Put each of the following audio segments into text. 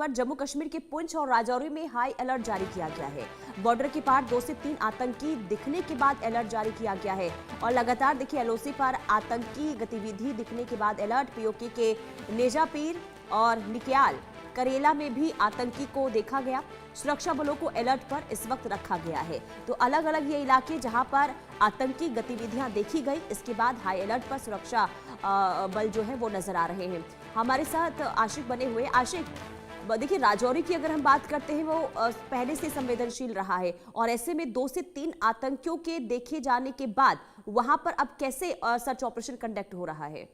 पर जम्मू कश्मीर के पुंछ और राजौरी में हाई अलर्ट जारी किया गया है। बॉर्डर के पार 2 से 3 आतंकी दिखने के बाद अलर्ट जारी किया गया है और लगातार देखिए एलओसी पर आतंकी गतिविधि दिखने के बाद अलर्ट। पीओके के नेजापीर और निक्याल करेला में भी आतंकी को देखा गया। सुरक्षा बलों को अलर्ट पर इस वक्त रखा गया है। तो अलग अलग ये इलाके जहां पर आतंकी गतिविधियां देखी गई, इसके बाद हाई अलर्ट पर सुरक्षा बल जो है वो नजर आ रहे हैं। हमारे साथ आशिक बने हुए। आशिक, देखिए राजौरी की अगर हम बात करते हैं वो पहले से संवेदनशील रहा है और ऐसे में 2 से 3 आतंकियों के देखे जाने के बाद वहां पर अब कैसे सर्च ऑपरेशन कंडक्ट हो रहा है?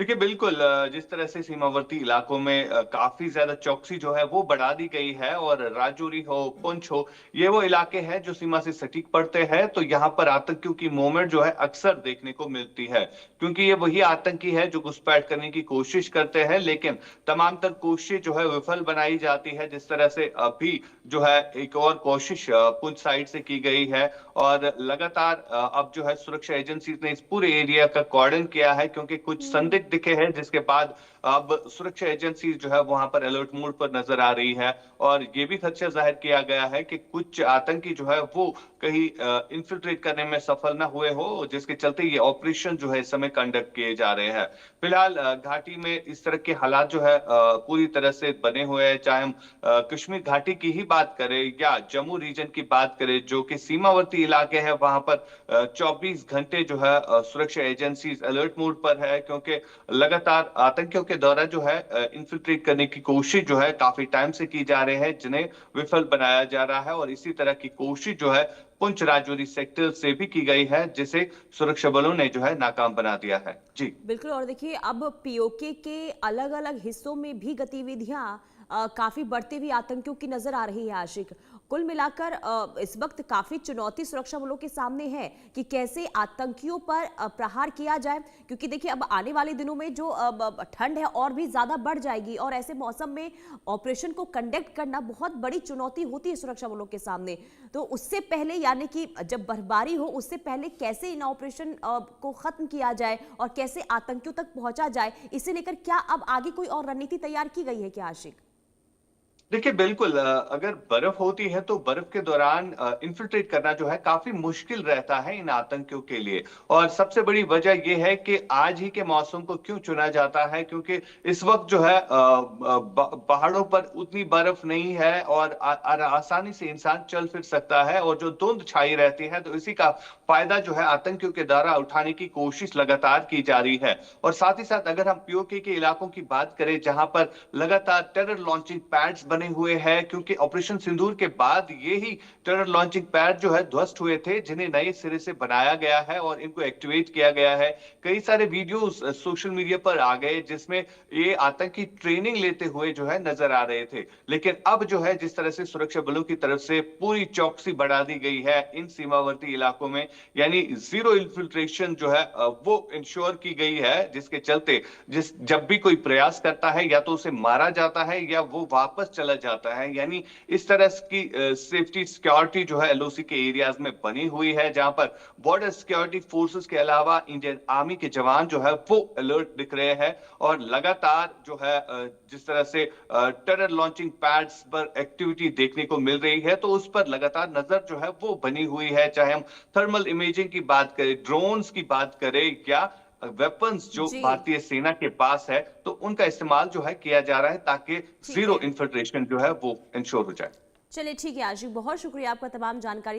देखिए बिल्कुल, जिस तरह से सीमावर्ती इलाकों में काफी ज्यादा चौकसी जो है वो बढ़ा दी गई है और राजौरी हो, पुंछ हो, ये वो इलाके हैं जो सीमा से सटीक पड़ते हैं। तो यहाँ पर आतंकियों की मूवमेंट जो है अक्सर देखने को मिलती है, क्योंकि ये वही आतंकी है जो घुसपैठ करने की कोशिश करते हैं, लेकिन तमाम तर कोशिश जो है विफल बनाई जाती है। जिस तरह से अभी जो है एक और कोशिश पुंछ साइड से की गई है और लगातार अब जो है सुरक्षा एजेंसी ने इस पूरे एरिया का कॉर्डन किया है, क्योंकि कुछ संदिग्ध दिखे हैं, जिसके बाद अब सुरक्षा एजेंसी जो है वहां पर अलर्ट मोड पर नजर आ रही है। और ये भी खदशा जाहिर किया गया है कि कुछ आतंकी जो है वो कहीं इन्फिल्ट्रेट करने में सफल ना हुए हो, जिसके चलते ये ऑपरेशन जो है इस समय कंडक्ट किए जा रहे हैं। फिलहाल घाटी में इस तरह के हालात जो है पूरी तरह से बने हुए हैं। चाहे हम कश्मीर घाटी की ही बात करें या जम्मू रीजन की बात करें, जो कि सीमावर्ती इलाके हैं, वहां पर 24 घंटे जो है सुरक्षा एजेंसी अलर्ट मोड पर है, क्योंकि लगातार आतंकियों के द्वारा जो है इन्फिल्ट्रेट करने की कोशिश जो है काफी टाइम से की जा रहे हैं, जिन्हें विफल बनाया जा रहा है। और इसी तरह की कोशिश जो है पुंछ राजौरी सेक्टर से भी की गई है, जिसे सुरक्षा बलों ने जो है नाकाम बना दिया है। जी बिल्कुल। और देखिए अब पीओके के अलग अलग हिस्सों में भी गतिविधियां काफी बढ़ती हुई आतंकियों की नजर आ रही है। आशिक, कुल मिलाकर इस वक्त काफी चुनौती सुरक्षा बलों के सामने है कि कैसे आतंकियों पर प्रहार किया जाए, क्योंकि देखिए अब आने वाले दिनों में जो ठंड है और भी ज्यादा बढ़ जाएगी और ऐसे मौसम में ऑपरेशन को कंडक्ट करना बहुत बड़ी चुनौती होती है सुरक्षा बलों के सामने। तो उससे पहले, यानी कि जब बर्फबारी हो उससे पहले कैसे इन ऑपरेशन को खत्म किया जाए और कैसे आतंकियों तक पहुंचा जाए, इसे लेकर क्या अब आगे कोई और रणनीति तैयार की गई है क्या आशिक? देखिए बिल्कुल, अगर बर्फ होती है तो बर्फ के दौरान इन्फिल्ट्रेट करना जो है काफी मुश्किल रहता है इन आतंकियों के लिए। और सबसे बड़ी वजह यह है कि आज ही के मौसम को क्यों चुना जाता है, क्योंकि इस वक्त जो है पहाड़ों पर उतनी बर्फ नहीं है और आसानी से इंसान चल फिर सकता है, और जो धुंध छाई रहती है, तो इसी का फायदा जो है आतंकियों के द्वारा उठाने की कोशिश लगातार की जा रही है। और साथ ही साथ अगर हम पीओके के इलाकों की बात करें, जहां पर लगातार टेरर लॉन्चिंग पैड्स बने हुए हैं, क्योंकि ऑपरेशन सिंदूर के बाद ये ही टेरर लॉन्चिंग पैड जो है ध्वस्त हुए थे, जिन्हें नए सिरे से बनाया गया है और इनको एक्टिवेट किया गया है। कई सारे वीडियोस सोशल मीडिया पर आ गए जिसमें ये आतंकी ट्रेनिंग लेते हुए जो है नजर आ रहे थे। लेकिन अब जो है जिस तरह से सुरक्षा बलों की तरफ से पूरी चौकसी बढ़ा दी गई है इन सीमावर्ती इलाकों में, यानी जीरो इन्फिल्ट्रेशन जो है वो इंश्योर की गई है, जिसके चलते जब भी कोई प्रयास करता है या तो उसे मारा जाता है या वो वापस चला जाता है। यानी इस तरह की सेफ्टी सिक्योरिटी जो है एलओसी के एरियाज में बनी हुई है, जहां पर बॉर्डर सिक्योरिटी फोर्सेस के अलावा इंडियन आर्मी के जवान जो है वो अलर्ट दिख रहे हैं। और लगातार जो है जिस तरह से टेरर लॉन्चिंग पैड्स पर एक्टिविटी देखने को मिल रही है, तो उस पर लगातार नजर जो है वो बनी हुई है। चाहे हम थर्मल इमेजिंग की बात करें, ड्रोन्स की बात करें या वेपन्स जो जी भारतीय सेना के पास है, तो उनका इस्तेमाल जो है किया जा रहा है, ताकि ठीक जीरो है। इन्फिल्ट्रेशन जो है वो इंश्योर हो जाए। चलिए ठीक है आशिक, बहुत शुक्रिया आपका तमाम जानकारी